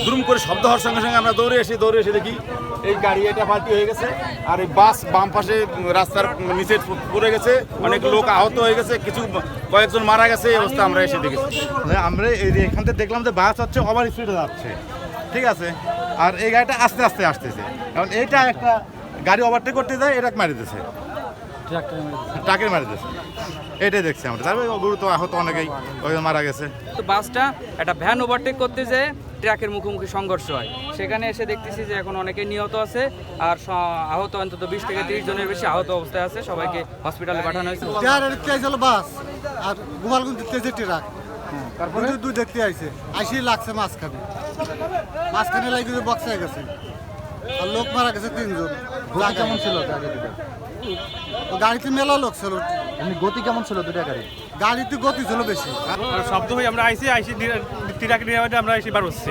দুরুম করে শব্দ হওয়ার সঙ্গে সঙ্গে আমরা দৌড়ে এসে দেখি এই গাড়ি এটা পাল্টি হয়ে গেছে, আর এই বাস বাম পাশে রাস্তার নিচে পড়ে গেছে, অনেক লোক আহত হয়ে গেছে, কয়েকজন মারা গেছে। এই অবস্থা আমরা এসে দেখেছি। আমরা এখান থেকে দেখলাম যে বাস হচ্ছে ওভার স্পিডে যাচ্ছে, ঠিক আছে, আর এই গাড়িটা আস্তে আস্তে আসতেছে। কারণ এইটা একটা গাড়ি ওভারটেক করতে যায়, এটা মারি দিয়েছে, ট্রাকে মারি দিয়েছে। এটাই দেখছি আমরা। তারপরে গুরুত্ব আহত অনেকেই মারা গেছে। তো বাসটা একটা ভ্যান ওভারটেক করতে যেয়ে ট্রাকের মুখোমুখি সংঘর্ষ হয়। সেখানে এসে দেখতেছি যে এখন অনেকে নিহত আছে, আর আহত অন্তত 20 থেকে 30 জনের বেশি আহত অবস্থায় আছে। সবাইকে হসপিটালে পাঠানো হয়েছে। তেজ হলো বাস আর গোপালগঞ্জ তেজের ট্রাক, তারপরে দুই দেখতে আইছে, আইসি লাগছে মাঝখানে লাগি বক্স হয়ে গেছে, আর লোক মারা গেছে 3 জন। কেমন ছিল গাড়িতে মেলা লোক ছিল। গতি কেমন ছিল দুটা গাড়ি? গাড়িতে গতি ছিল বেশি। শব্দ হয়ে আমরা আইসি ট্রাক নিয়ে আমরা এসে বার হচ্ছি।